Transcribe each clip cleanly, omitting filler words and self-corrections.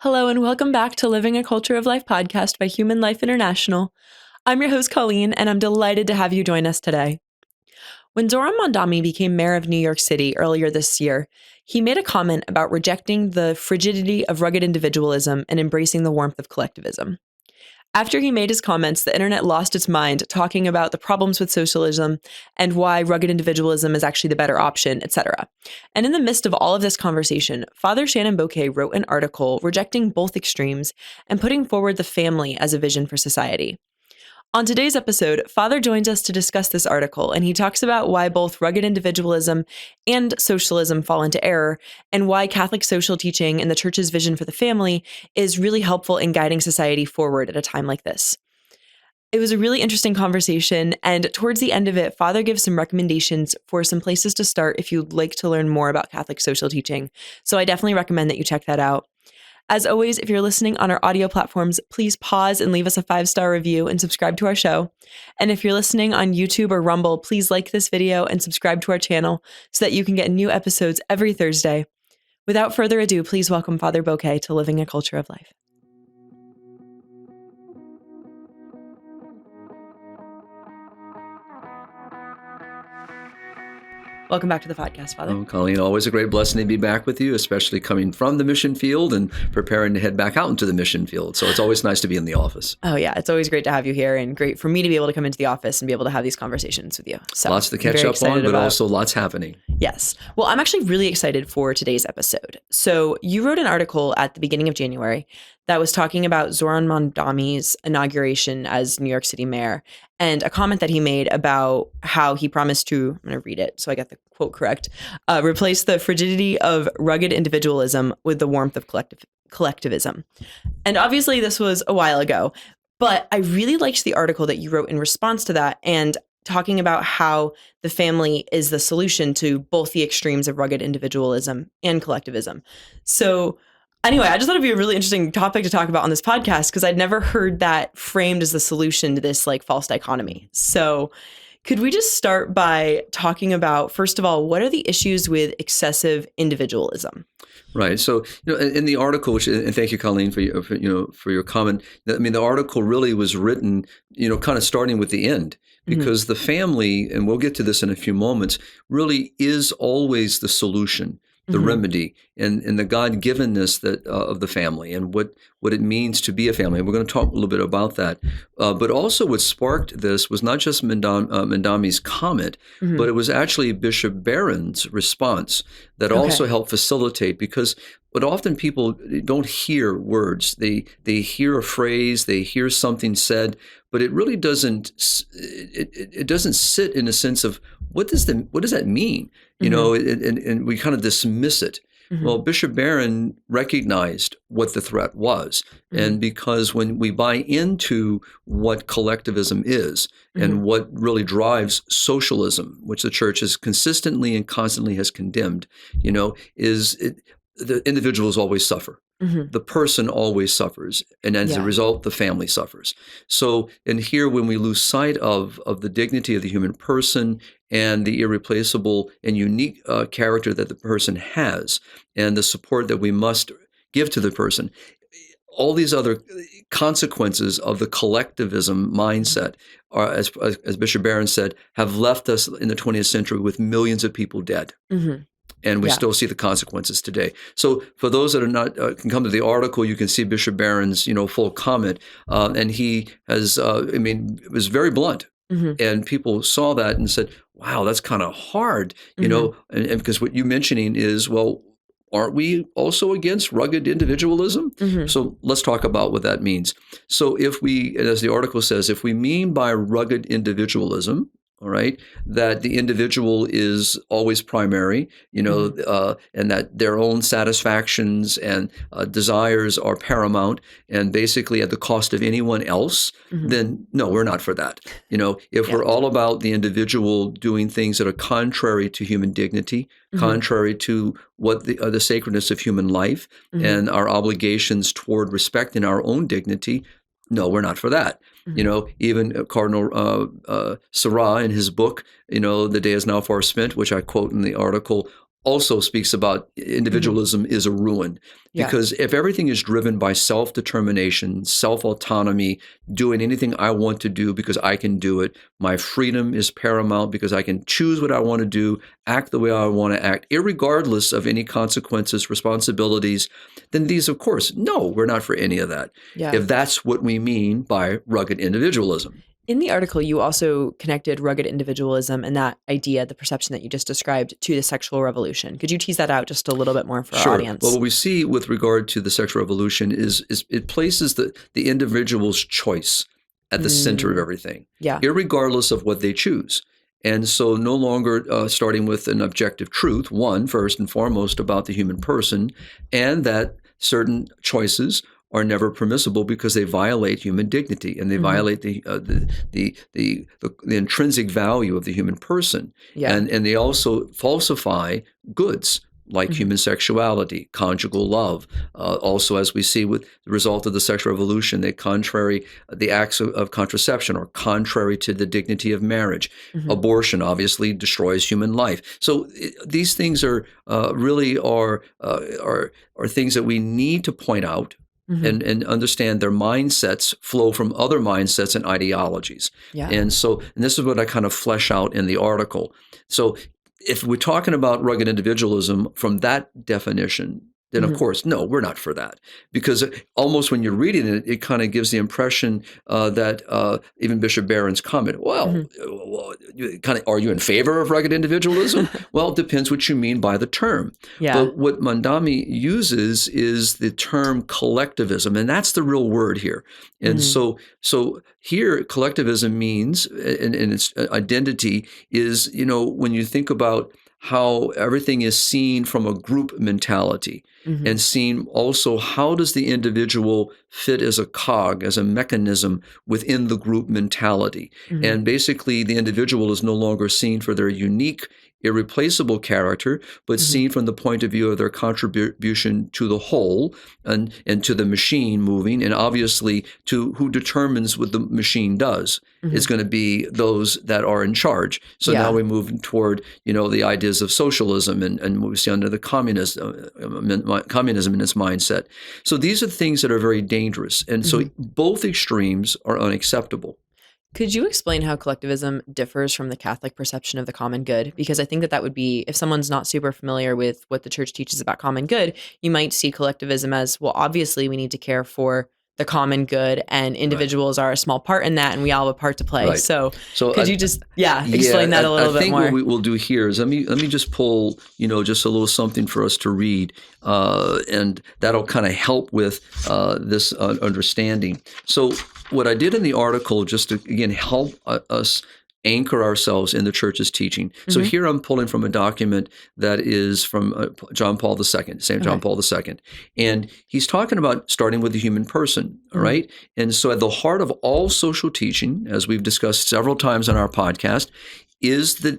Hello and welcome back to Living a Culture of Life podcast by Human Life International. I'm your host, Colleen, and I'm delighted to have you join us today. When Zoran Mamdani became mayor of New York City earlier this year, he made a comment about rejecting the frigidity of rugged individualism and embracing the warmth of collectivism. After he made his comments, the internet lost its mind talking about the problems with socialism and why rugged individualism is actually the better option, etc. And in the midst of all of this conversation, Father Shenan Boquet wrote an article rejecting both extremes and putting forward the family as a vision for society. On today's episode, Father joins us to discuss this article, and he talks about why both rugged individualism and socialism fall into error, and why Catholic social teaching and the Church's vision for the family is really helpful in guiding society forward at a time like this. It was a really interesting conversation, and towards the end of it, Father gives some recommendations for some places to start if you'd like to learn more about Catholic social teaching. So I definitely recommend that you check that out. As always, if you're listening on our audio platforms, please pause and leave us a 5-star review and subscribe to our show. And if you're listening on YouTube or Rumble, please like this video and subscribe to our channel so that you can get new episodes every Thursday. Without further ado, please welcome Father Boquet to Living a Culture of Life. Welcome back to the podcast, Father. Oh, Colleen, always a great blessing to be back with you, especially coming from the mission field and preparing to head back out into the mission field. So it's always nice to be in the office. Oh, yeah. It's always great to have you here and great for me to be able to come into the office and be able to have these conversations with you. So lots to catch up on, but also lots happening. Yes. Well, I'm actually really excited for today's episode. So you wrote an article at the beginning of January that was talking about Zoran Mamdani's inauguration as New York City mayor and a comment that he made about how he promised to, I'm going to read it so I get the quote correct, replace the frigidity of rugged individualism with the warmth of collectivism. And obviously this was a while ago, but I really liked the article that you wrote in response to that and talking about how the family is the solution to both the extremes of rugged individualism and collectivism. So anyway, I just thought it'd be a really interesting topic to talk about on this podcast because I'd never heard that framed as the solution to this like false dichotomy. So could we just start by talking about, first of all, what are the issues with excessive individualism? Right. So, in the article, and thank you, Colleen, for your comment. I mean, the article really was written, kind of starting with the end, because the family, and we'll get to this in a few moments, really is always the solution, the remedy, and the God-givenness that of the family, and what it means to be a family. And we're going to talk a little bit about that. But also, what sparked this was not just Mamdani's comment, but it was actually Bishop Barron's response that also helped facilitate. Because what often people don't hear words, they hear a phrase, they hear something said, but it really doesn't. It doesn't sit in a sense of what does that mean? And we kind of dismiss it. Well, Bishop Barron recognized what the threat was. And because when we buy into what collectivism is and what really drives socialism, which the church has consistently and constantly has condemned, the individuals always suffer. The person always suffers. And as a result, the family suffers. So, and here when we lose sight of the dignity of the human person and the irreplaceable and unique character that the person has and the support that we must give to the person, all these other consequences of the collectivism mindset are, as Bishop Barron said, have left us in the 20th century with millions of people dead. And we still see the consequences today. So for those that are not can come to the article, you can see Bishop Barron's full comment, and he has it was very blunt, and people saw that and said, "Wow, that's kind of hard," and because what you're mentioning is, well, aren't we also against rugged individualism? So let's talk about what that means. So if we, as the article says, if we mean by rugged individualism, all right, that the individual is always primary, and that their own satisfactions and desires are paramount and basically at the cost of anyone else, then no, we're not for that. If we're all about the individual doing things that are contrary to human dignity, contrary to what the sacredness of human life and our obligations toward respecting our own dignity, no, we're not for that. Even Cardinal Sarah in his book, The Day is Now Far Spent, which I quote in the article, also speaks about individualism is a ruin. Because if everything is driven by self-determination, self-autonomy, doing anything I want to do because I can do it, my freedom is paramount because I can choose what I want to do, act the way I want to act, irregardless of any consequences, responsibilities, then these, of course, no, we're not for any of that. Yeah. If that's what we mean by rugged individualism. In the article, you also connected rugged individualism and that idea, the perception that you just described, to the sexual revolution. Could you tease that out just a little bit more for our audience? Well, what we see with regard to the sexual revolution is it places the individual's choice at the center of everything, irregardless of what they choose. And so no longer starting with an objective truth, one, first and foremost, about the human person, and that certain choices are never permissible because they violate human dignity and they violate the intrinsic value of the human person. And they also falsify goods like human sexuality, conjugal love. Also, as we see with the result of the sexual revolution, the acts of contraception are contrary to the dignity of marriage. Abortion obviously destroys human life. So these things are really are things that we need to point out. And understand their mindsets flow from other mindsets and ideologies. And this is what I kind of flesh out in the article. So if we're talking about rugged individualism from that definition, then of course, no, we're not for that. Because almost when you're reading it, it kind of gives the impression that even Bishop Barron's comment, are you in favor of rugged individualism? Well, it depends what you mean by the term. But what Mamdani uses is the term collectivism, and that's the real word here. And so here, collectivism means, and its identity is, when you think about how everything is seen from a group mentality and seen also how does the individual fit as a cog, as a mechanism within the group mentality. And basically the individual is no longer seen for their unique, irreplaceable character, but seen from the point of view of their contribution to the whole and to the machine moving, and obviously to who determines what the machine does. It's going to be those that are in charge. So now we move toward, the ideas of socialism and what we see under the communism in its mindset. So these are things that are very dangerous. And so both extremes are unacceptable. Could you explain how collectivism differs from the Catholic perception of the common good? Because I think that would be, if someone's not super familiar with what the church teaches about common good, you might see collectivism as, well, obviously we need to care for the common good and individuals are a small part in that and we all have a part to play. So could you just, explain that a little bit more? I think what we'll do here is let me just pull, just a little something for us to read and that'll kind of help with this understanding. So what I did in the article, just to, again, help us anchor ourselves in the church's teaching. So here I'm pulling from a document that is from John Paul II, St. John Paul II. And he's talking about starting with the human person, all right? And so at the heart of all social teaching, as we've discussed several times on our podcast, is the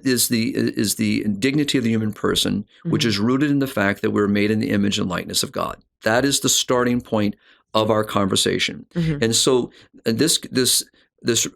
dignity of the human person, which is rooted in the fact that we're made in the image and likeness of God. That is the starting point of our conversation. And so this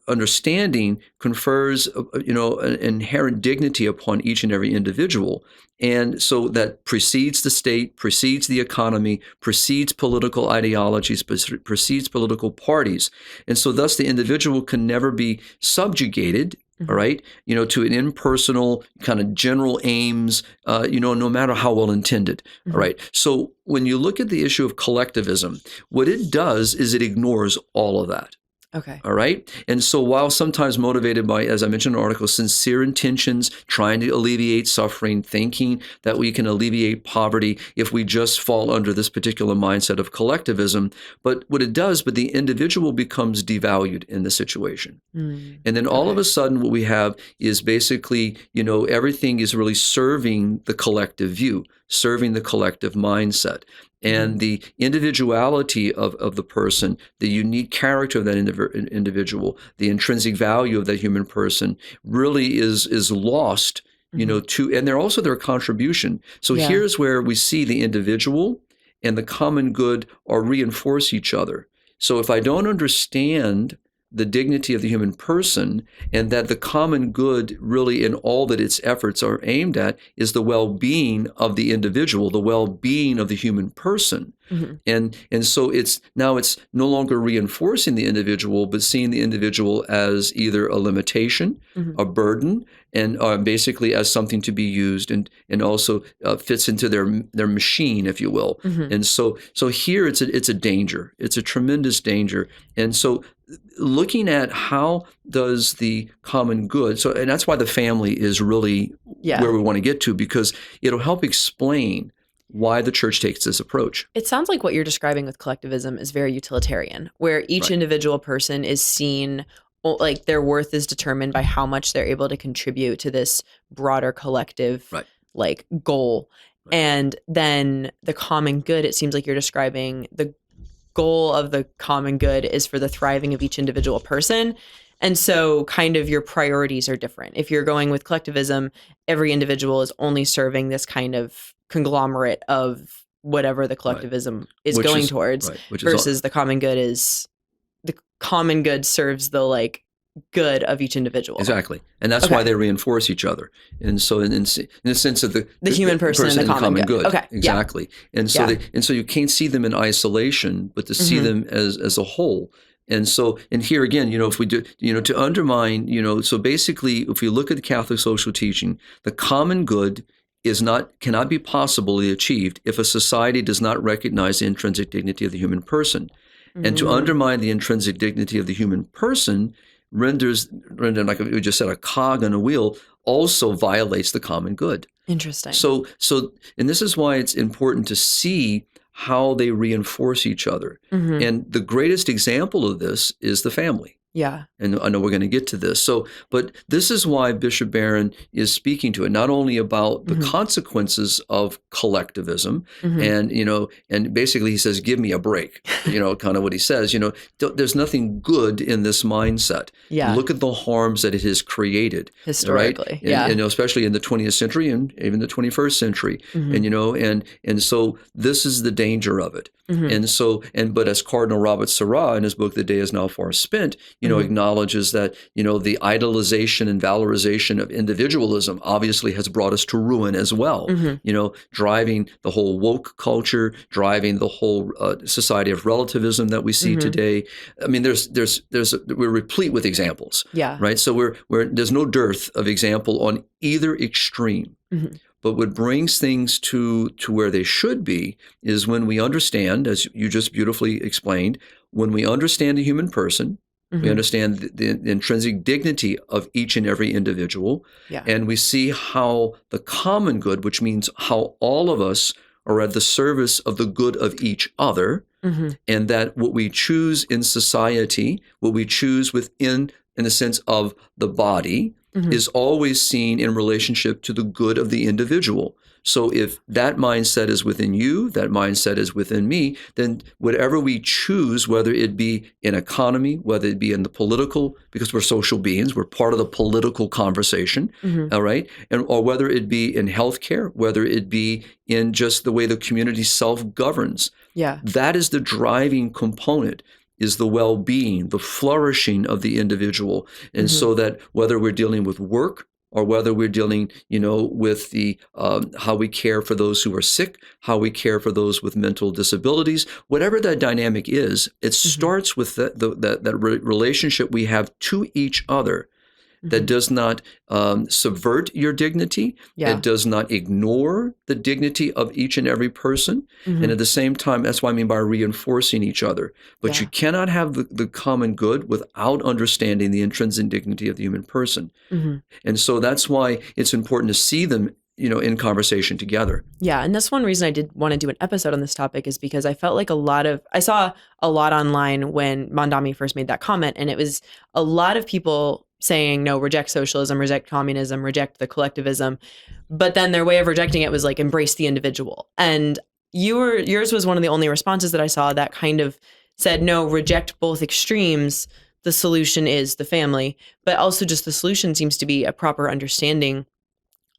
understanding confers, an inherent dignity upon each and every individual. And so that precedes the state, precedes the economy, precedes political ideologies, precedes political parties. And so thus the individual can never be subjugated, all right, to an impersonal kind of general aims, no matter how well intended, all right. So when you look at the issue of collectivism, what it does is it ignores all of that. Okay. All right. And so while sometimes motivated by, as I mentioned in the article, sincere intentions, trying to alleviate suffering, thinking that we can alleviate poverty if we just fall under this particular mindset of collectivism. But what it does, but the individual becomes devalued in the situation. And then all of a sudden what we have is basically, everything is really serving the collective view, serving the collective mindset. And the individuality of the person, the unique character of that individual, the intrinsic value of that human person really is lost, and they're also their contribution. So here's where we see the individual and the common good reinforce each other. So if I don't understand the dignity of the human person, and that the common good really in all that its efforts are aimed at is the well-being of the individual, the well-being of the human person. And so it's no longer reinforcing the individual, but seeing the individual as either a limitation, a burden, and basically as something to be used, and also fits into their machine, if you will. And so here it's a danger. It's a tremendous danger. And so looking at how does the common good, and that's why the family is really where we want to get to, because it'll help explain why the church takes this approach. It sounds like what you're describing with collectivism is very utilitarian, where each individual person is seen, like their worth is determined by how much they're able to contribute to this broader collective like goal. And then the common good, it seems like you're describing the goal of the common good is for the thriving of each individual person. And so kind of your priorities are different. If you're going with collectivism, every individual is only serving this kind of conglomerate of whatever the collectivism is going towards, versus the common good is the common good serves the like good of each individual. Exactly. And that's why they reinforce each other. And so in the sense of the human person and the common good. Okay. Exactly. And so so you can't see them in isolation, but to see them as a whole. And so, and here again, if we do, to undermine, so basically, if we look at the Catholic social teaching, the common good cannot be possibly achieved if a society does not recognize the intrinsic dignity of the human person. And to undermine the intrinsic dignity of the human person renders, like we just said, a cog on a wheel, also violates the common good. Interesting. So, and this is why it's important to see how they reinforce each other. And the greatest example of this is the family. Yeah. And I know we're going to get to this. But this is why Bishop Barron is speaking to it, not only about the consequences of collectivism, and, and basically he says, give me a break, kind of what he says, there's nothing good in this mindset. Yeah. Look at the harms that it has created. Historically. Right? And especially in the 20th century and even the 21st century. And so this is the danger of it. And so, but as Cardinal Robert Sarah in his book, The Day Is Now Far Spent, acknowledges that, the idolization and valorization of individualism obviously has brought us to ruin as well, driving the whole woke culture, driving the whole society of relativism that we see today. I mean, we're replete with examples, right? So there's no dearth of example on either extreme. But what brings things to where they should be is when we understand, as you just beautifully explained, when we understand the human person, we understand the intrinsic dignity of each and every individual, and we see how the common good, which means how all of us are at the service of the good of each other, and that what we choose in society, what we choose within, in the sense of the body, is always seen in relationship to the good of the individual. So if that mindset is within you, that mindset is within me, then whatever we choose, whether it be in economy, whether it be in the political, because we're social beings, we're part of the political conversation, all right? Or whether it be in healthcare, whether it be in just the way the community self-governs. That is the driving component, is the well-being, the flourishing of the individual. And so that whether we're dealing with work, or whether we're dealing, with the how we care for those who are sick, how we care for those with mental disabilities, whatever that dynamic is, it starts with that relationship we have to each other that does not subvert your dignity, that does not ignore the dignity of each and every person. And at the same time, that's what I mean by reinforcing each other. But you cannot have the common good without understanding the intrinsic dignity of the human person. And so that's why it's important to see them in conversation together. Yeah. And that's one reason I did want to do an episode on this topic, is because I felt like I saw a lot online when Mamdani first made that comment, and it was a lot of people saying, no, reject socialism, reject communism, reject the collectivism. But then their way of rejecting it was like, embrace the individual. And yours was one of the only responses that I saw that kind of said, no, reject both extremes. The solution is the family, but also just the solution seems to be a proper understanding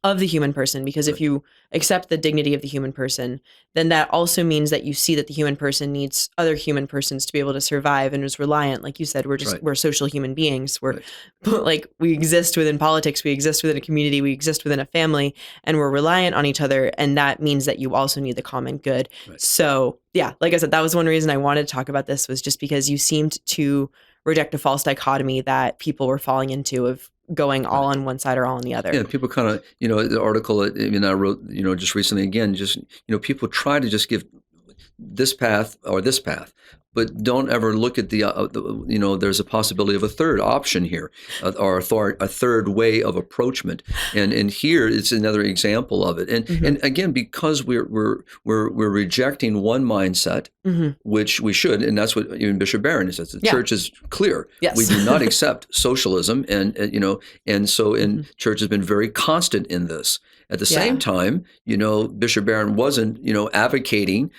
of the human person, because if you accept the dignity of the human person, then that also means that you see that the human person needs other human persons to be able to survive and is reliant. Like you said, we're social human beings. We're like, we exist within politics, we exist within a community, we exist within a family, and we're reliant on each other. And that means that you also need the common good. So yeah, like I said, that was one reason I wanted to talk about this, was just because you seemed to reject a false dichotomy that people were falling into of going all on one side or all on the other. Yeah, people kind of, the article that I wrote, just recently again, people try to just give this path or this path, but don't ever look at there's a possibility of a third option here, or a third way of approachment, and here it's another example of it. And again, because we're rejecting one mindset, which we should, and that's what even Bishop Barron says. The church is clear. Yes. We do not accept socialism, and so church has been very constant in this. At the same time, Bishop Barron wasn't, advocating,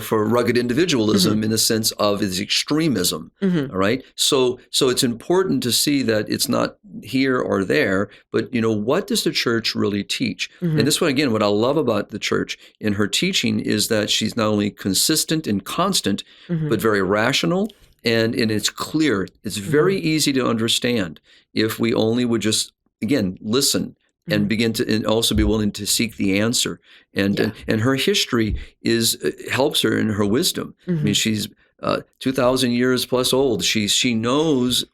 for rugged individualism in the sense of his extremism. All right. So it's important to see that it's not here or there, but, what does the church really teach? And this one, again, what I love about the church in her teaching is that she's not only consistent and constant, but very rational. And it's clear. It's very easy to understand if we only would just, again, listen and begin to, and also be willing to seek the answer. And her history helps her in her wisdom. I mean, she's 2,000 years plus old. She knows,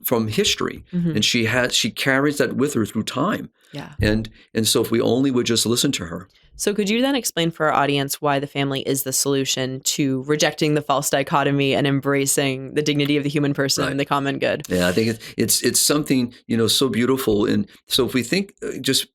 from history, and she carries that with her through time. Yeah. And so if we only would just listen to her. So could you then explain for our audience why the family is the solution to rejecting the false dichotomy and embracing the dignity of the human person and the common good? Yeah, I think it's something, so beautiful. And so if we think, just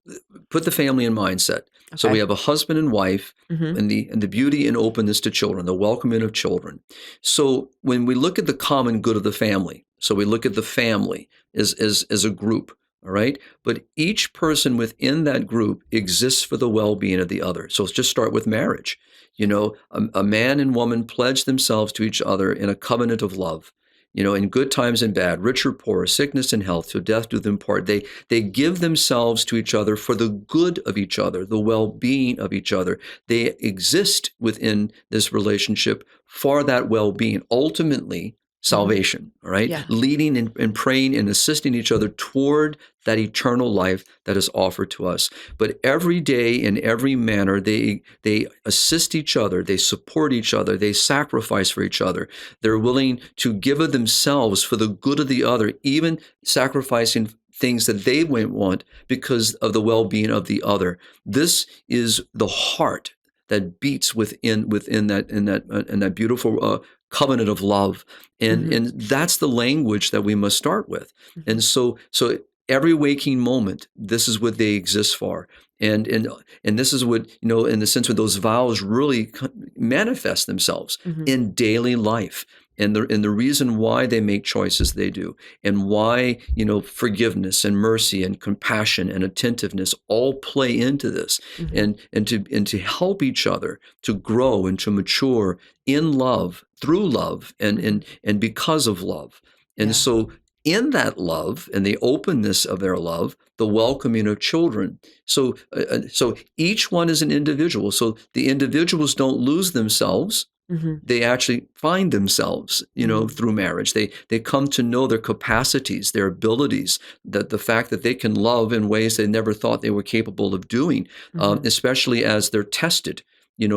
put the family in mindset. Okay. So we have a husband and wife, and the beauty and openness to children, the welcoming of children. So when we look at the common good of the family, so we look at the family as a group. All right. But each person within that group exists for the well-being of the other. So let's just start with marriage. A man and woman pledge themselves to each other in a covenant of love. In good times and bad, rich or poor, sickness and health, till death do them part. They give themselves to each other for the good of each other, the well-being of each other. They exist within this relationship for that well-being. Ultimately, salvation, all right? Yeah. Leading and praying and assisting each other toward that eternal life that is offered to us. But every day in every manner, they assist each other, they support each other, they sacrifice for each other. They're willing to give of themselves for the good of the other, even sacrificing things that they wouldn't want because of the well-being of the other. This is the heart that beats within that beautiful covenant of love, and that's the language that we must start with. And so every waking moment, this is what they exist for, and this is what, in the sense where those vows really manifest themselves in daily life. And the reason why they make choices they do, and why, forgiveness and mercy and compassion and attentiveness all play into this, and to help each other to grow and to mature in love, through love, and because of love. And so in that love and the openness of their love, the welcoming of children. So each one is an individual. So the individuals don't lose themselves. They actually find themselves, through marriage. They come to know their capacities, their abilities, that the fact that they can love in ways they never thought they were capable of doing, especially as they're tested,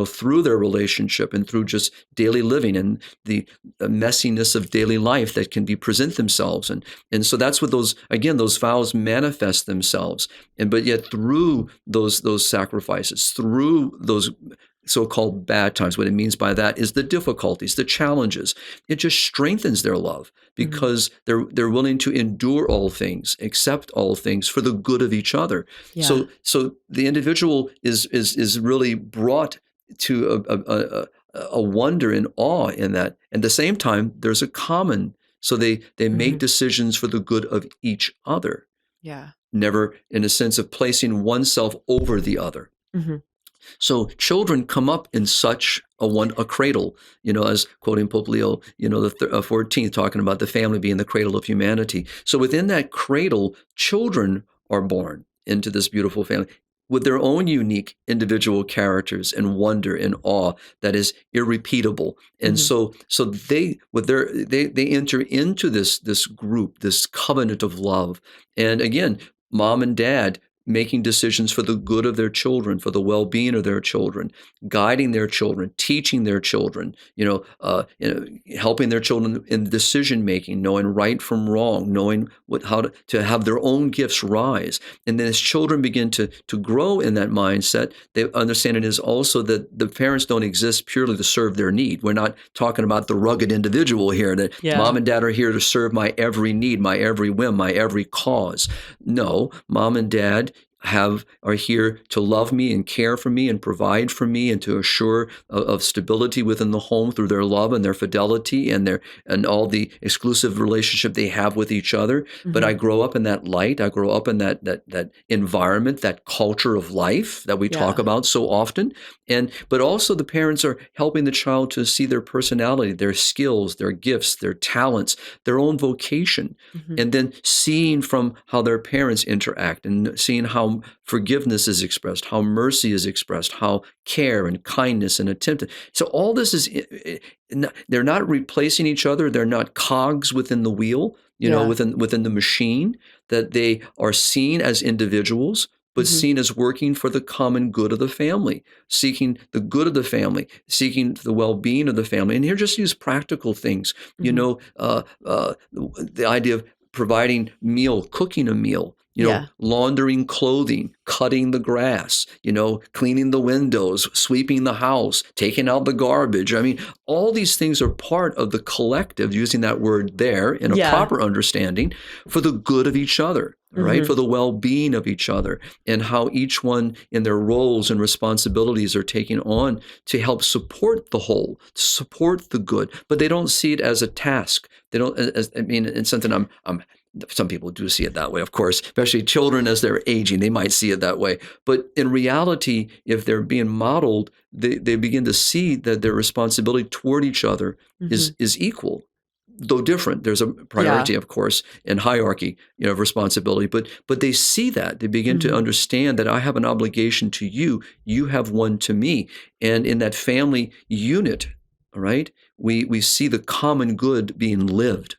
through their relationship and through just daily living and the messiness of daily life that can present themselves. And so that's what those vows manifest themselves. But yet through those sacrifices, through those so-called bad times, what it means by that is the difficulties, the challenges. It just strengthens their love because they're willing to endure all things, accept all things for the good of each other. Yeah. So the individual is really brought to a wonder and awe in that. At the same time, there's a common, so they make decisions for the good of each other. Yeah. Never in a sense of placing oneself over the other. So children come up in such a cradle, as quoting Pope Leo, the 14th, talking about the family being the cradle of humanity. So within that cradle, children are born. into this beautiful family with their own unique individual characters and wonder and awe that is irrepeatable. And so they enter into this group, this covenant of love. And again, mom and dad making decisions for the good of their children, for the well-being of their children, guiding their children, teaching their children, helping their children in decision-making, knowing right from wrong, knowing how to have their own gifts rise. And then as children begin to grow in that mindset, they understand it is also that the parents don't exist purely to serve their need. We're not talking about the rugged individual here, that mom and dad are here to serve my every need, my every whim, my every cause. No, mom and dad are here to love me and care for me and provide for me and to assure of stability within the home through their love and their fidelity and all the exclusive relationship they have with each other. But I grow up in that light. I grow up in that environment, that culture of life that we talk about so often. But also the parents are helping the child to see their personality, their skills, their gifts, their talents, their own vocation, and then seeing from how their parents interact and seeing how forgiveness is expressed, how mercy is expressed, how care and kindness and attention. So all this is, they're not replacing each other. They're not cogs within the wheel, within the machine, that they are seen as individuals, but seen as working for the common good of the family, seeking the good of the family, seeking the well-being of the family. And here, just use practical things, the idea of providing cooking a meal, laundering clothing, cutting the grass, cleaning the windows, sweeping the house, taking out the garbage. I mean, all these things are part of the collective, using that word there in a proper understanding, for the good of each other, right? For the well-being of each other, and how each one in their roles and responsibilities are taking on to help support the whole, to support the good. But they don't see it as a task. They don't, it's something some people do see it that way, of course, especially children as they're aging, they might see it that way. But in reality, if they're being modeled, they begin to see that their responsibility toward each other is equal, though different. There's a priority, of course, and hierarchy, of responsibility. But they see that. They begin to understand that I have an obligation to you. You have one to me. And in that family unit, all right, we see the common good being lived.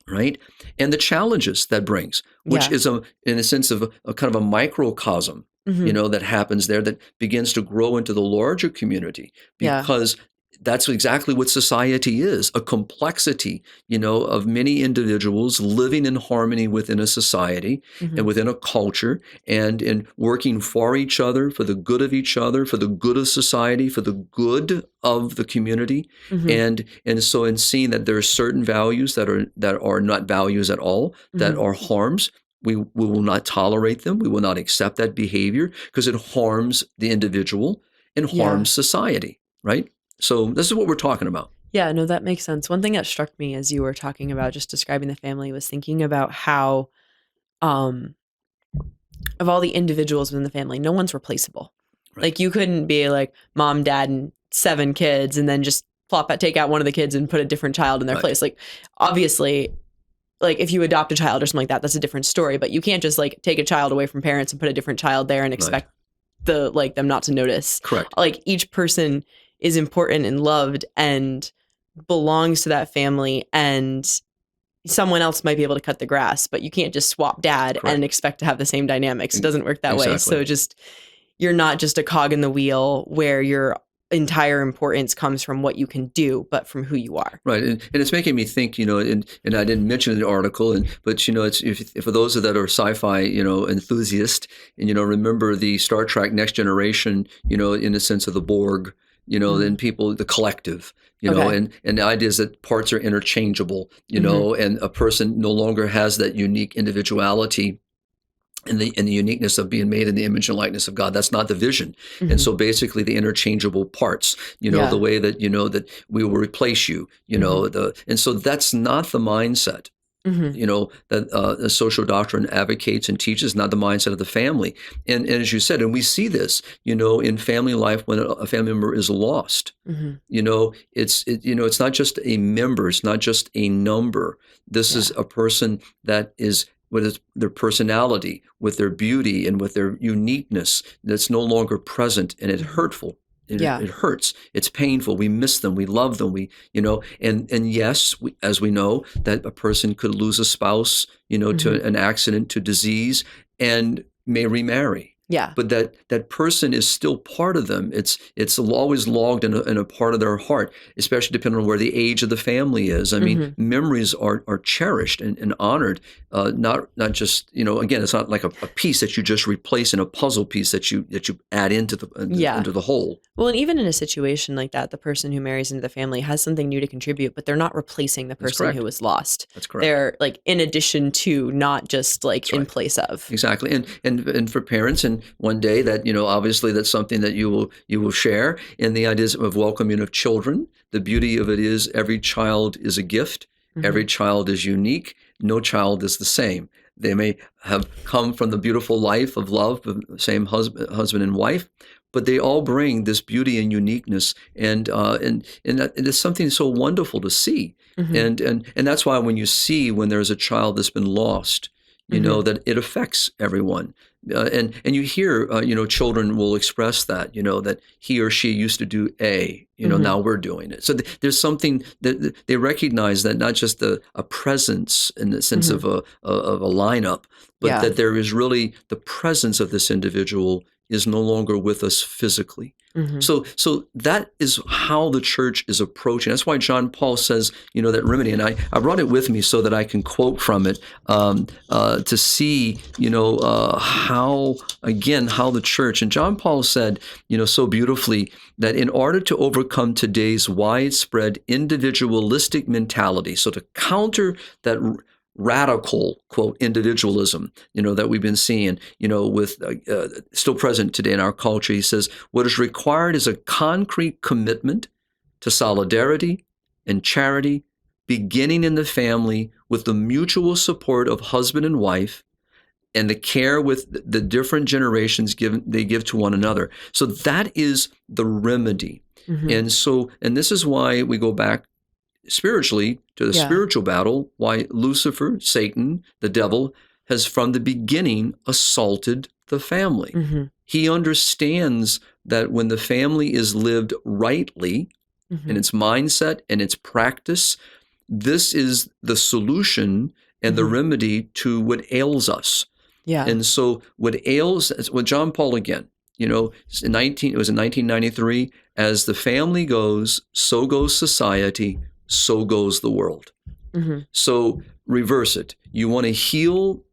Right? And the challenges that brings, which is in a sense of a kind of a microcosm, that happens there, that begins to grow into the larger community, because that's exactly what society is, a complexity, of many individuals living in harmony within a society and within a culture, and in working for each other, for the good of each other, for the good of society, for the good of the community. And so in seeing that there are certain values that are not values at all, that are harms, we will not tolerate them. We will not accept that behavior because it harms the individual and harms society, right? So this is what we're talking about. Yeah, no, that makes sense. One thing that struck me as you were talking about just describing the family was thinking about how of all the individuals within the family, no one's replaceable. Right. Like you couldn't be like mom, dad, and 7 kids and then just take out one of the kids and put a different child in their place. Like obviously, like if you adopt a child or something like that, that's a different story. But you can't just like take a child away from parents and put a different child there and expect them not to notice. Correct. Like each person is important and loved and belongs to that family, and someone else might be able to cut the grass, but you can't just swap dad and expect to have the same dynamics. It doesn't work that way. So you're not just a cog in the wheel where your entire importance comes from what you can do, but from who you are. Right. And it's making me think, and I didn't mention in the article, but it's if for those that are sci-fi, enthusiasts, and, remember the Star Trek Next Generation, in the sense of the Borg, then people, the collective, and the idea is that parts are interchangeable, and a person no longer has that unique individuality and the uniqueness of being made in the image and likeness of God. That's not the vision. And so basically the interchangeable parts, the way that, that we will replace you, and so that's not the mindset. That the social doctrine advocates and teaches, not the mindset of the family. And as you said, and we see this, in family life when a family member is lost, it's not just a member, it's not just a number. This is a person that is with their personality, with their beauty, and with their uniqueness that's no longer present, and it's hurtful. It hurts. It's painful. We miss them. We love them. And yes, as we know, that a person could lose a spouse, to an accident, to disease, and may remarry. Yeah. But that person is still part of them. It's always logged in a part of their heart, especially depending on where the age of the family is. I mean, memories are cherished and honored, not just, again, it's not like a piece that you just replace in a puzzle piece that you add into the whole. Well, and even in a situation like that, the person who marries into the family has something new to contribute, but they're not replacing the person who was lost. That's correct. They're like in addition to, not just like in place of. Exactly. And for parents, and one day that, obviously that's something that you will share in the ideas of welcoming of children. The beauty of it is every child is a gift. Every child is unique. No child is the same. They may have come from the beautiful life of love, of the same husband and wife, but they all bring this beauty and uniqueness, and it's something so wonderful to see. And that's why when there's a child that's been lost, you know that it affects everyone. And you hear, children will express that, that he or she used to do A, now we're doing it. So there's something that they recognize, that not just a presence in the sense of a lineup, but that there is really the presence of this individual is no longer with us physically. So that is how the church is approaching. That's why John Paul says, that remedy, and I brought it with me so that I can quote from it to see, how the church, and John Paul said, so beautifully, that in order to overcome today's widespread individualistic mentality, so to counter that radical, quote, individualism, that we've been seeing, with still present today in our culture. He says, what is required is a concrete commitment to solidarity and charity, beginning in the family with the mutual support of husband and wife, and the care with the different generations they give to one another. So that is the remedy. And this is why we go back spiritually to the spiritual battle, why Lucifer, Satan, the devil, has from the beginning assaulted the family. He understands that when the family is lived rightly in its mindset and its practice, this is the solution and the remedy to what ails us. And so what John Paul, again, it was in 1993, as the family goes, so goes society, so goes the world. So reverse it. You want to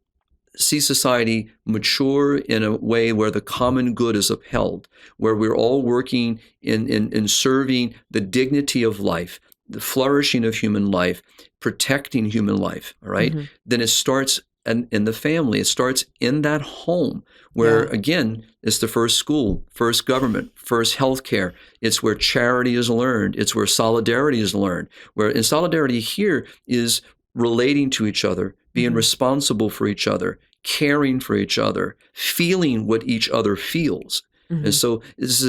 see society mature in a way where the common good is upheld, where we're all working in serving the dignity of life, the flourishing of human life, protecting human life, all right? Then it starts in the family. It starts in that home where, again, it's the first school, first government, first healthcare. It's where charity is learned. It's where solidarity is learned. In solidarity here is relating to each other, being responsible for each other, caring for each other, feeling what each other feels. And so this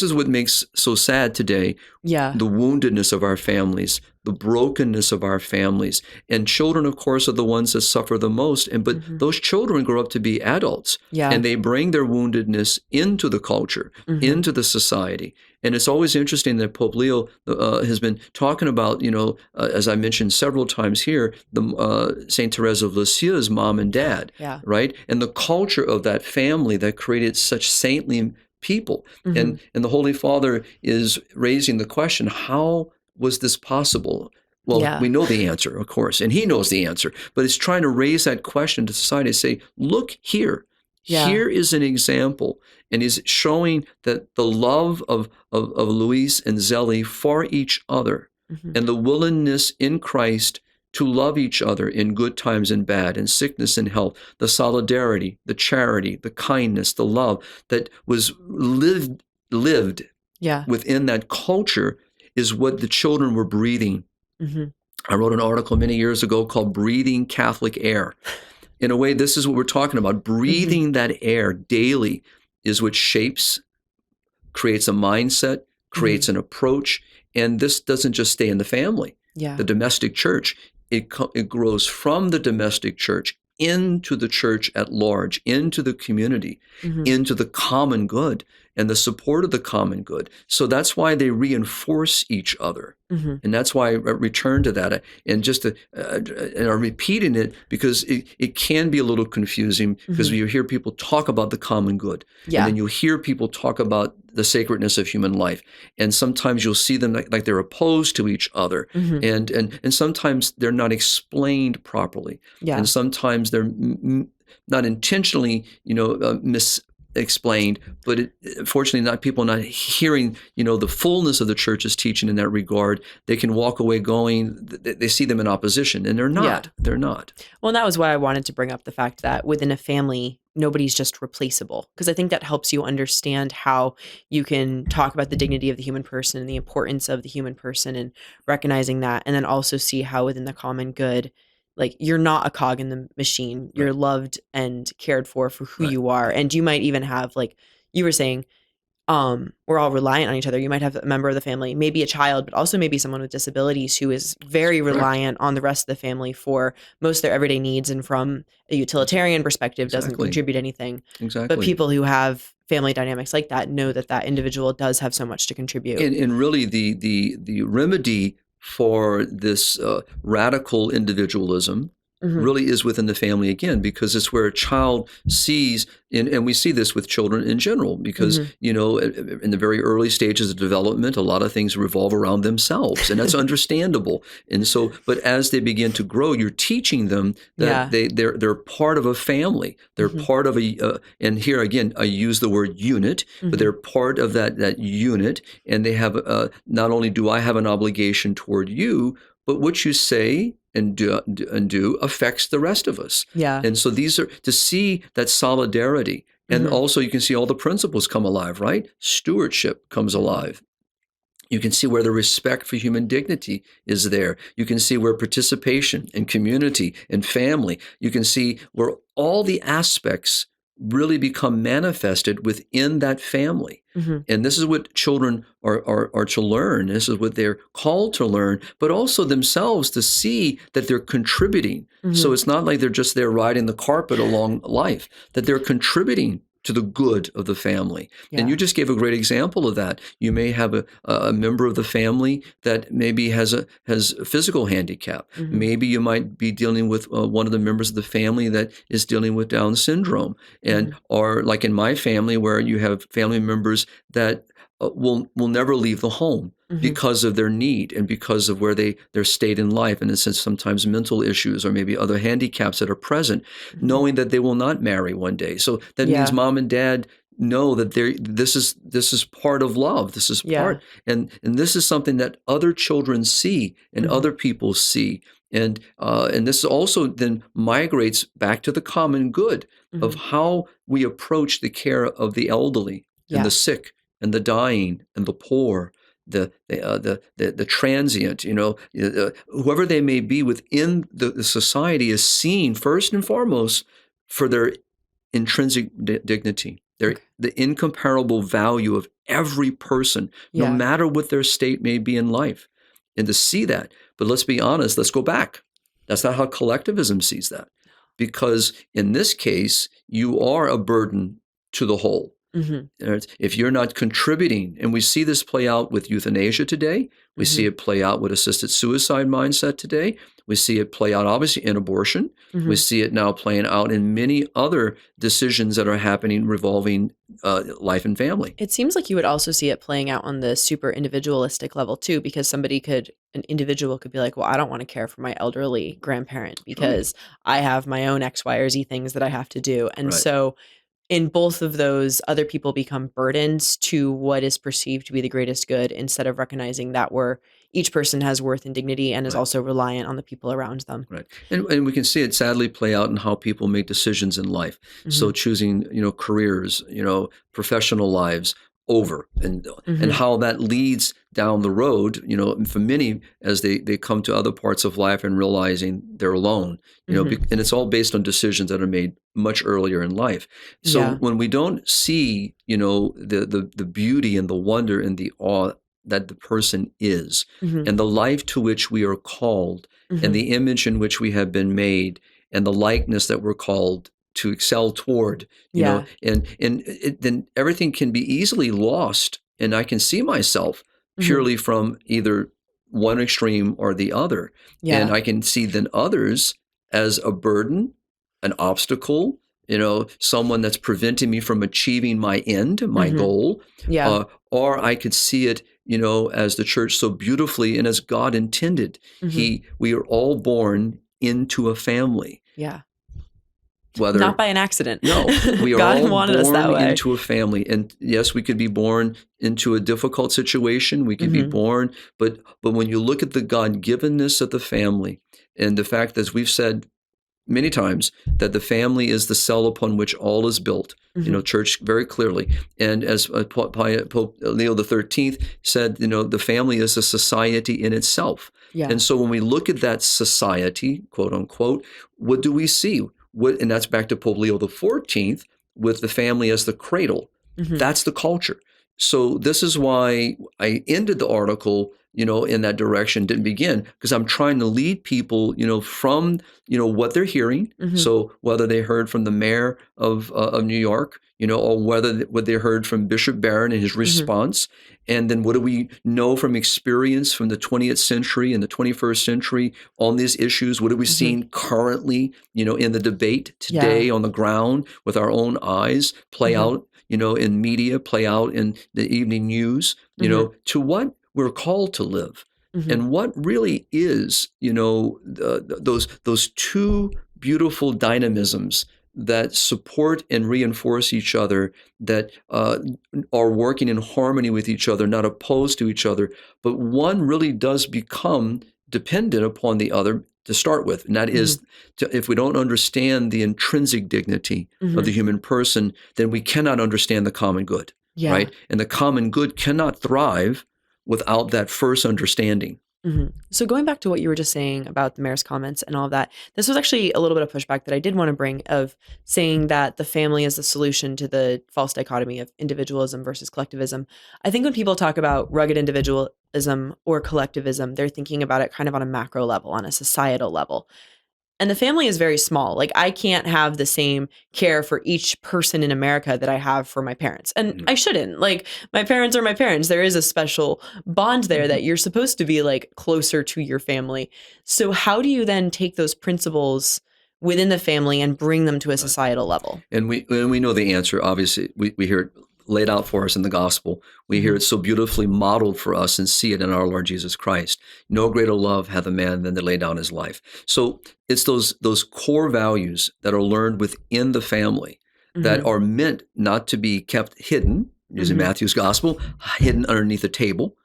is what makes so sad today. The woundedness of our families, the brokenness of our families, and children, of course, are the ones that suffer the most. But those children grow up to be adults, and they bring their woundedness into the culture, into the society. And it's always interesting that Pope Leo has been talking about, as I mentioned several times here, Saint Therese of Lisieux's mom and dad, right, and the culture of that family that created such saintly people. And the Holy Father is raising the question, how was this possible? Well, we know the answer, of course, and he knows the answer, but it's trying to raise that question to society, say, look here. Here is an example, and is showing that the love of Luis and Zélie for each other, and the willingness in Christ to love each other in good times and bad, in sickness and health, the solidarity, the charity, the kindness, the love that was lived within that culture is what the children were breathing. I wrote an article many years ago called Breathing Catholic Air. In a way, this is what we're talking about. Breathing that air daily is what creates a mindset, creates an approach, and this doesn't just stay in the family. The domestic church it grows from the domestic church into the church at large, into the community, into the common good and the support of the common good. So that's why they reinforce each other. And that's why I return to that. And and I'm repeating it because it can be a little confusing because you hear people talk about the common good. And then you hear people talk about the sacredness of human life. And sometimes you'll see them like they're opposed to each other. And sometimes they're not explained properly. And sometimes they're not intentionally, explained, but fortunately people not hearing, the fullness of the church's teaching in that regard. They can walk away going, they see them in opposition, and they're not. Yeah. They're not. Well, and that was why I wanted to bring up the fact that within a family, nobody's just replaceable, because I think that helps you understand how you can talk about the dignity of the human person and the importance of the human person and recognizing that, and then also see how within the common good, like, you're not a cog in the machine. You're loved and cared for who you are. And you might even have, like you were saying, we're all reliant on each other. You might have a member of the family, maybe a child, but also maybe someone with disabilities who is very reliant on the rest of the family for most of their everyday needs, and from a utilitarian perspective doesn't contribute anything. But people who have family dynamics like that know that that individual does have so much to contribute. And really the remedy for this radical individualism really is within the family again, because it's where a child sees, and we see this with children in general, because, in the very early stages of development, a lot of things revolve around themselves, and that's understandable. And so, but as they begin to grow, you're teaching them that they're part of a family. They're part of and here again, I use the word unit, but they're part of that unit, and they have, not only do I have an obligation toward you, but what you say and do affects the rest of us. Yeah. And so these are to see that solidarity. And also you can see all the principles come alive, right? Stewardship comes alive. You can see where the respect for human dignity is there. You can see where participation and community and family, you can see where all the aspects really become manifested within that family. And this is what children are to learn. This is what they're called to learn, but also themselves to see that they're contributing. So it's not like they're just there riding the carpet along life, that they're contributing to the good of the family. And you just gave a great example of that. You may have a member of the family that maybe has a physical handicap. Maybe you might be dealing with one of the members of the family that is dealing with Down syndrome. And or like in my family, where you have family members that will never leave the home because of their need and because of where their state in life, and in a sense sometimes mental issues or maybe other handicaps that are present, knowing that they will not marry one day. So that means mom and dad know that this is part of love. This is part, and this is something that other children see and other people see. And this also then migrates back to the common good of how we approach the care of the elderly and the sick and the dying and the poor, the transient, whoever they may be within the society is seen first and foremost for their intrinsic dignity, the incomparable value of every person, no matter what their state may be in life, and to see that. But let's be honest, let's go back. That's not how collectivism sees that, because in this case, you are a burden to the whole. If you're not contributing, and we see this play out with euthanasia today, we see it play out with assisted suicide mindset today, we see it play out obviously in abortion, we see it now playing out in many other decisions that are happening revolving life and family. It seems like you would also see it playing out on the super individualistic level too, because an individual could be like, well, I don't want to care for my elderly grandparent because I have my own X, Y, or Z things that I have to do. And so in both of those, other people become burdens to what is perceived to be the greatest good, instead of recognizing that each person has worth and dignity and is also reliant on the people around them. Right. And we can see it sadly play out in how people make decisions in life. So choosing, careers, professional lives over, and how that leads down the road, for many as they come to other parts of life and realizing they're alone, and it's all based on decisions that are made much earlier in life. So when we don't see, the beauty and the wonder and the awe that the person is, and the life to which we are called, and the image in which we have been made and the likeness that we're called to excel toward, you know, and then everything can be easily lost. And I can see myself purely from either one extreme or the other. And I can see then others as a burden, an obstacle, you know, someone that's preventing me from achieving my end, my goal. Or I could see it, you know, as the church so beautifully and as God intended. We are all born into a family. Not by an accident. No, we are God all wanted us that born way. into a family. And yes, we could be born into a difficult situation. We could be born, but when you look at the God-givenness of the family and the fact that, as we've said many times, that the family is the cell upon which all is built, you know, church very clearly. And as Pope Leo XIII said, you know, the family is a society in itself. And so when we look at that society, quote unquote, what do we see? And that's back to Pope Leo XIV with the family as the cradle. That's the culture. So this is why I ended the article, you know, in that direction, didn't begin, because I'm trying to lead people, you know, from, you know, what they're hearing. So whether they heard from the mayor of New York, you know, or what they heard from Bishop Barron and his response, and then what do we know from experience from the 20th century and the 21st century on these issues? What are we seeing currently, you know, in the debate today on the ground with our own eyes play out, you know, in media, play out in the evening news, you know, to what we're called to live, and what really is, you know, those two beautiful dynamisms that support and reinforce each other, that are working in harmony with each other, not opposed to each other, but one really does become dependent upon the other to start with. And that is, if we don't understand the intrinsic dignity of the human person, then we cannot understand the common good, right? And the common good cannot thrive without that first understanding. So going back to what you were just saying about the mayor's comments and all of that, this was actually a little bit of pushback that I did want to bring, of saying that the family is the solution to the false dichotomy of individualism versus collectivism. I think when people talk about rugged individualism or collectivism, they're thinking about it kind of on a macro level, on a societal level. And the family is very small. Like, I can't have the same care for each person in America that I have for my parents. And I shouldn't. Like, my parents are my parents. There is a special bond there that you're supposed to be, like, closer to your family. So how do you then take those principles within the family and bring them to a societal level? And we know the answer. Obviously, we hear it laid out for us in the gospel. We hear it so beautifully modeled for us and see it in our Lord Jesus Christ. No greater love hath a man than to lay down his life. So it's those core values that are learned within the family that are meant not to be kept hidden, using Matthew's gospel, hidden underneath a table,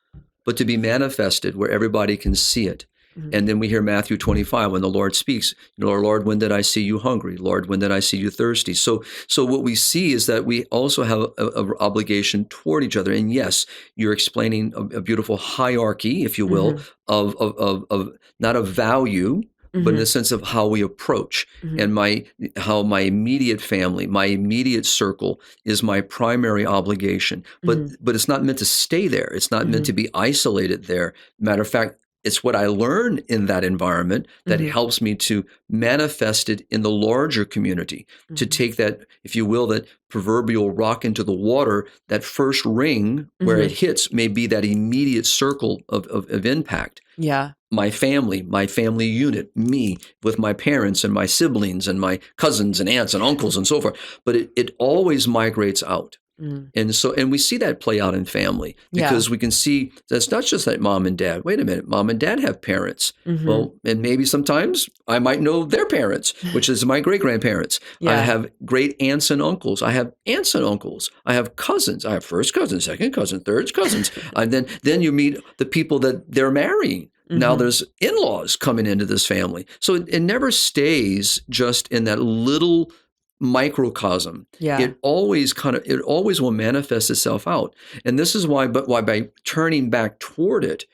but to be manifested where everybody can see it. And then we hear Matthew 25 when the Lord speaks, Lord, when did I see you hungry? Lord, when did I see you thirsty? So what we see is that we also have an obligation toward each other. And yes, you're explaining a beautiful hierarchy, if you will, of not of value, but in the sense of how we approach, and how my immediate family, my immediate circle is my primary obligation. But it's not meant to stay there. It's not meant to be isolated there. Matter of fact, it's what I learn in that environment that helps me to manifest it in the larger community, to take that, if you will, that proverbial rock into the water, that first ring where it hits may be that immediate circle of impact. My family unit, me with my parents and my siblings and my cousins and aunts and uncles and so forth. But it always migrates out. And we see that play out in family, because we can see that's not just like mom and dad. Wait a minute, mom and dad have parents. Well, and maybe sometimes I might know their parents, which is my great-grandparents. I have great aunts and uncles. I have aunts and uncles. I have cousins. I have first cousins, second cousins, third cousins. And then you meet the people that they're marrying. Now there's in-laws coming into this family. So it never stays just in that little microcosm. It always will manifest itself out. And this is why by turning back toward it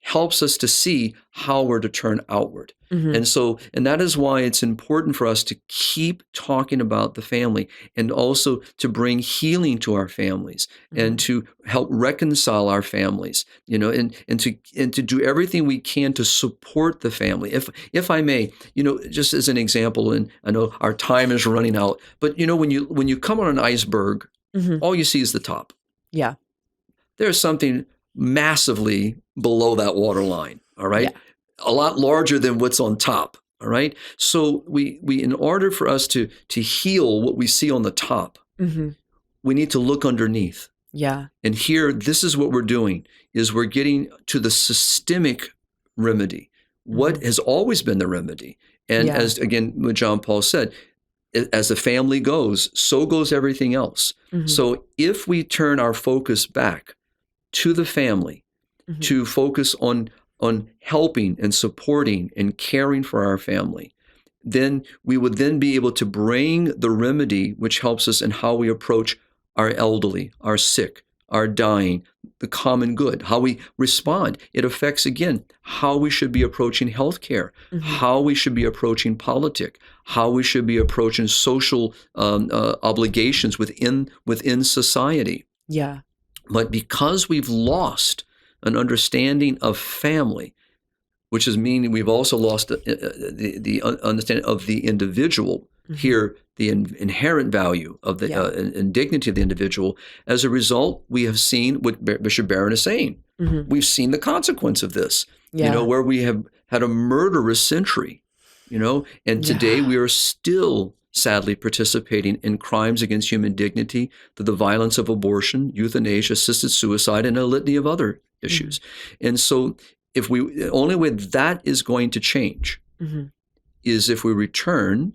helps us to see how we're to turn outward. And that is why it's important for us to keep talking about the family, and also to bring healing to our families, and to help reconcile our families, and to do everything we can to support the family. If I may, just as an example, and I know our time is running out, but when you come on an iceberg, all you see is the top. Yeah. There's something massively below that waterline, all right? Yeah. A lot larger than what's on top, all right? So we in order for us to heal what we see on the top, we need to look underneath. Yeah. And here, this is what we're doing, is we're getting to the systemic remedy, what has always been the remedy. And as, again, what John Paul said, as the family goes, so goes everything else. So if we turn our focus back to the family, to focus on helping and supporting and caring for our family, then we would then be able to bring the remedy which helps us in how we approach our elderly, our sick, our dying, the common good, how we respond. It affects, again, how we should be approaching healthcare, how we should be approaching politics, how we should be approaching social obligations within society. Yeah. But because we've lost an understanding of family, which is meaning we've also lost the understanding of the individual, here the inherent value of the and dignity of the individual. As a result, we have seen what Bishop Barron is saying. We've seen the consequence of this, where we have had a murderous century, and today we are still sadly participating in crimes against human dignity, through the violence of abortion, euthanasia, assisted suicide, and a litany of other issues. And so the only way that is going to change is if we return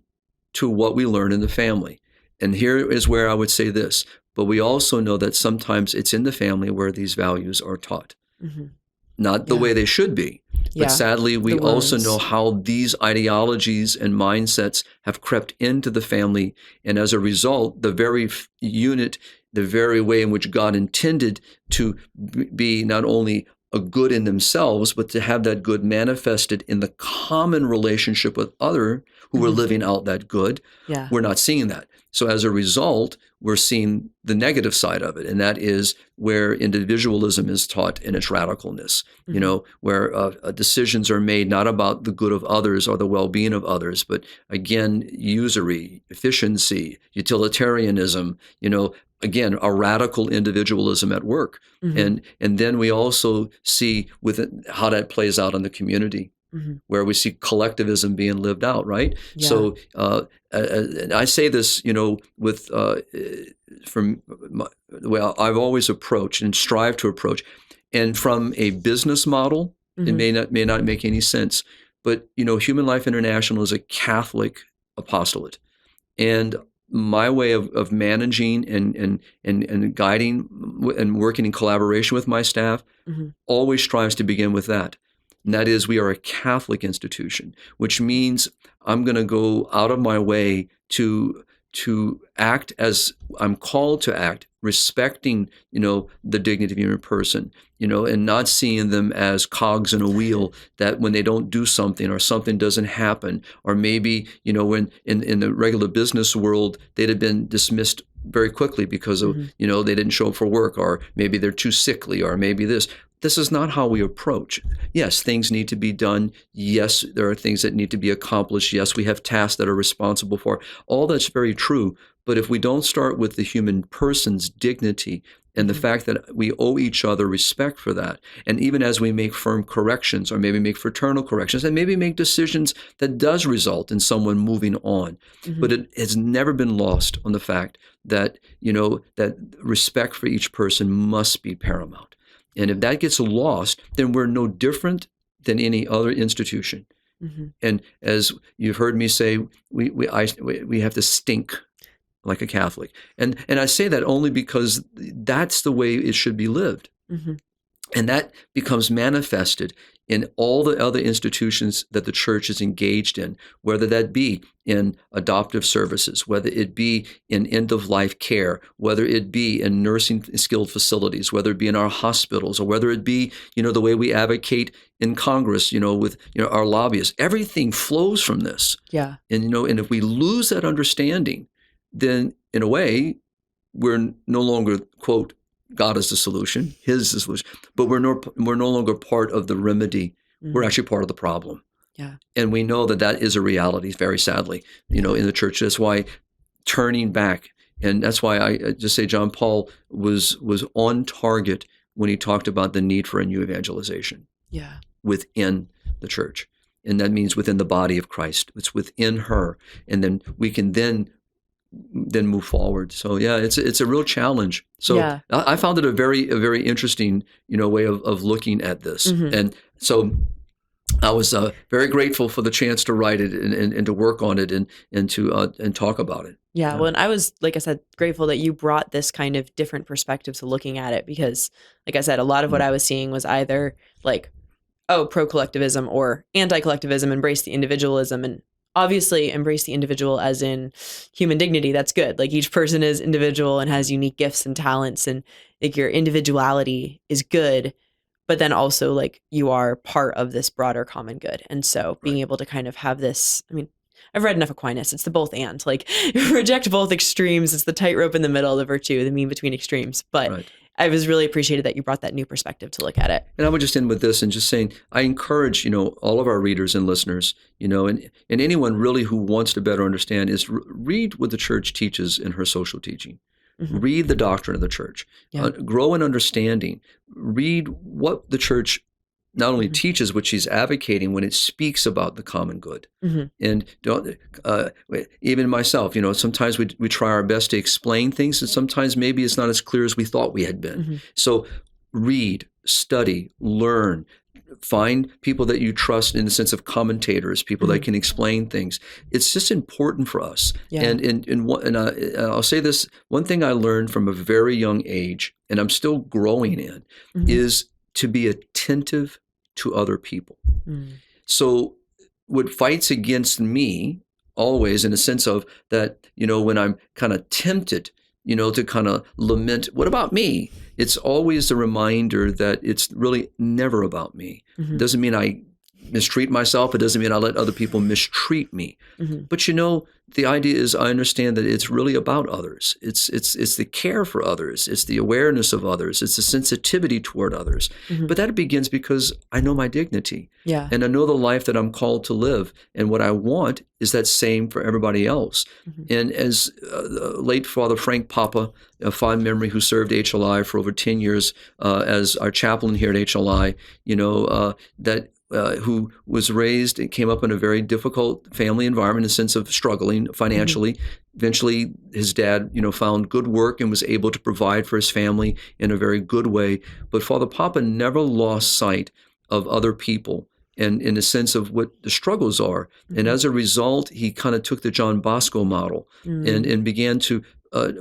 to what we learn in the family. And here is where I would say this, but we also know that sometimes it's in the family where these values are taught. Not the way they should be, but sadly we also know how these ideologies and mindsets have crept into the family, and as a result, the very unit, the very way in which God intended to be not only a good in themselves, but to have that good manifested in the common relationship with other who are living out that good. We're not seeing that. So as a result, we're seeing the negative side of it, and that is where individualism is taught in its radicalness, where decisions are made not about the good of others or the well-being of others, but again, usury, efficiency, utilitarianism, again, a radical individualism at work. And then we also see how that plays out in the community, where we see collectivism being lived out, right? So I say this, from the way I've always approached and strive to approach. And from a business model, it may not make any sense, but Human Life International is a Catholic apostolate, and my way of managing and guiding and working in collaboration with my staff always strives to begin with that. And that is, we are a Catholic institution, which means I'm going to go out of my way to act as I'm called to act, respecting, the dignity of the human person, and not seeing them as cogs in a wheel that when they don't do something or something doesn't happen, or maybe, when in the regular business world, they'd have been dismissed very quickly because of, they didn't show up for work, or maybe they're too sickly, or maybe this. This is not how we approach. Yes, things need to be done. Yes, there are things that need to be accomplished. Yes, we have tasks that are responsible for. All that's very true. But if we don't start with the human person's dignity and the fact that we owe each other respect for that, and even as we make firm corrections, or maybe make fraternal corrections, and maybe make decisions that does result in someone moving on, but it has never been lost on the fact that, that respect for each person must be paramount. And if that gets lost, then we're no different than any other institution. And as you've heard me say, we have to stink like a Catholic. And I say that only because that's the way it should be lived. And that becomes manifested in all the other institutions that the church is engaged in, whether that be in adoptive services, whether it be in end-of-life care, whether it be in nursing skilled facilities, whether it be in our hospitals, or whether it be, the way we advocate in Congress, with, our lobbyists. Everything flows from this. Yeah. And, and if we lose that understanding, then in a way, we're no longer, quote, God is the solution, His is the solution, but we're no longer part of the remedy. Mm-hmm. We're actually part of the problem. Yeah. And we know that is a reality, very sadly, in the church. That's why turning back, and that's why I just say John Paul was on target when he talked about the need for a new evangelization. Yeah. Within the church. And that means within the body of Christ. It's within her. And then we can then move forward. So yeah, it's a real challenge. So yeah. I found it a very interesting, way of looking at this. Mm-hmm. And so I was very grateful for the chance to write it and to work on it and to talk about it. Yeah. Well, and I was, like I said, grateful that you brought this kind of different perspective to looking at it, because like I said, a lot of what I was seeing was either like, pro-collectivism or anti-collectivism, embrace the individualism, and obviously embrace the individual as in human dignity. That's good. Like each person is individual and has unique gifts and talents, and like your individuality is good, but then also like you are part of this broader common good. And so being able to kind of have this, I've read enough Aquinas. It's the both and, like reject both extremes. It's the tightrope in the middle, the virtue, the mean between extremes. But I was really appreciated that you brought that new perspective to look at it. And I would just end with this and just saying, I encourage, all of our readers and listeners, and anyone really who wants to better understand is read what the church teaches in her social teaching. Mm-hmm. Read the doctrine of the church. Yeah. Grow in understanding. Read what the church not only teaches, what she's advocating when it speaks about the common good. Mm-hmm. And don't even myself, sometimes we try our best to explain things, and sometimes maybe it's not as clear as we thought we had been. Mm-hmm. So read, study, learn, find people that you trust in the sense of commentators, people that can explain things. It's just important for us. Yeah. And I'll say this, one thing I learned from a very young age, and I'm still growing in, is to be attentive to other people. So what fights against me always, in a sense of that, when I'm kind of tempted, to kind of lament, what about me? It's always a reminder that it's really never about me. Mm-hmm. It doesn't mean I mistreat myself. It doesn't mean I let other people mistreat me. Mm-hmm. But the idea is I understand that it's really about others. It's the care for others. It's the awareness of others. It's the sensitivity toward others. Mm-hmm. But that begins because I know my dignity. Yeah. And I know the life that I'm called to live. And what I want is that same for everybody else. Mm-hmm. And as late Father Frank Papa, a fond memory, who served HLI for over 10 years as our chaplain here at HLI, who was raised and came up in a very difficult family environment, in the sense of struggling financially. Mm-hmm. Eventually, his dad, found good work and was able to provide for his family in a very good way. But Father Papa never lost sight of other people and in a sense of what the struggles are. Mm-hmm. And as a result, he kind of took the John Bosco model and began to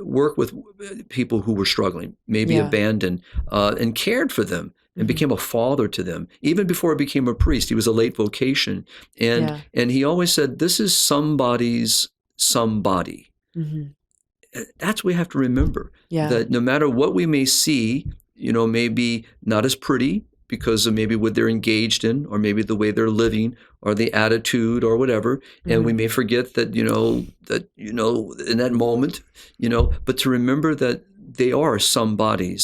work with people who were struggling, maybe abandoned, and cared for them. And became a father to them. Even before he became a priest, he was a late vocation. And he always said, this is somebody's somebody. Mm-hmm. That's what we have to remember. Yeah. That no matter what we may see, maybe not as pretty because of maybe what they're engaged in, or maybe the way they're living, or the attitude, or whatever. Mm-hmm. And we may forget that, in that moment, but to remember that they are somebody.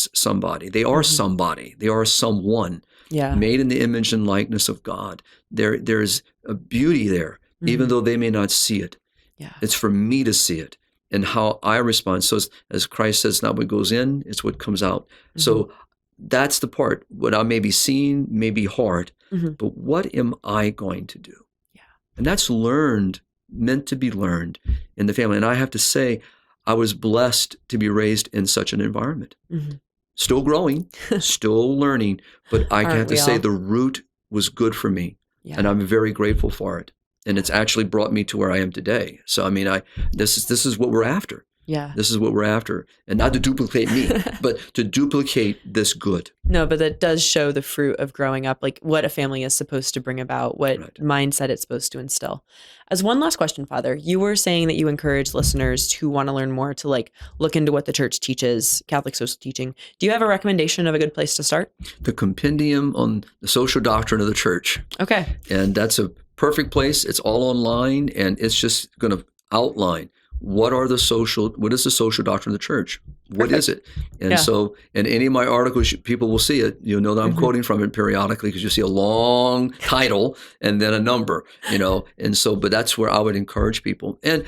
They are somebody. They are someone made in the image and likeness of God. There's a beauty there, even though they may not see it. Yeah. It's for me to see it and how I respond. So as Christ says, not what goes in, it's what comes out. Mm-hmm. So that's the part. What I may be seeing may be hard, but what am I going to do? Yeah. And that's meant to be learned in the family. And I have to say, I was blessed to be raised in such an environment. Mm-hmm. Still growing, still learning, but I have to say the root was good for me, and I'm very grateful for it. And it's actually brought me to where I am today. So, this is what we're after. Yeah. This is what we're after. And not to duplicate me, but to duplicate this good. No, but that does show the fruit of growing up, like what a family is supposed to bring about, what mindset it's supposed to instill. As one last question, Father, you were saying that you encourage listeners who want to learn more to like look into what the church teaches, Catholic social teaching. Do you have a recommendation of a good place to start? The Compendium on the Social Doctrine of the Church. Okay. And that's a perfect place. It's all online, and it's just going to outline what is the social doctrine of the church? What is it? And so in any of my articles, people will see it. You'll know that I'm quoting from it periodically because you see a long title and then a number, and so, but that's where I would encourage people. And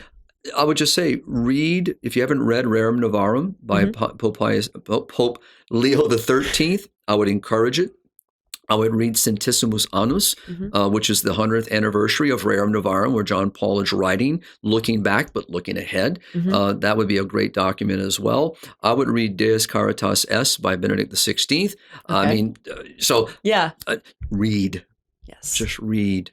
I would just say, read, if you haven't read Rerum Novarum by Pope Leo XIII, I would encourage it. I would read Centesimus Annus, which is the 100th anniversary of Rerum Novarum, where John Paul is writing, looking back, but looking ahead. That would be a great document as well. I would read Deus Caritas Est by Benedict XVI. Read. Yes. Just read.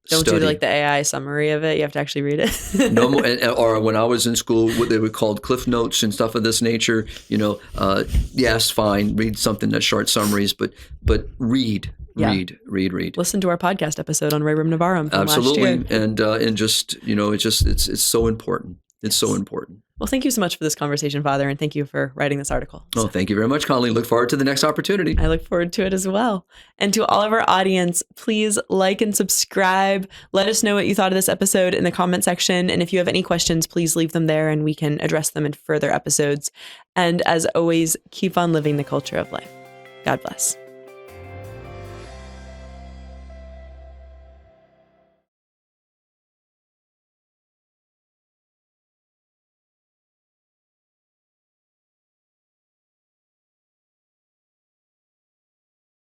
Don't Study. do like the AI summary of it. You have to actually read it. No more, or when I was in school, what they were called cliff notes and stuff of this nature. Yes, fine, read something that's short summaries, but read. Read. Listen to our podcast episode on Rerum Novarum from Absolutely, last year. and just it's so important. It's so important. Well, thank you so much for this conversation, Father, and thank you for writing this article. Oh, thank you very much, Colleen. Look forward to the next opportunity. I look forward to it as well. And to all of our audience, please like and subscribe. Let us know what you thought of this episode in the comment section. And if you have any questions, please leave them there and we can address them in further episodes. And as always, keep on living the culture of life. God bless.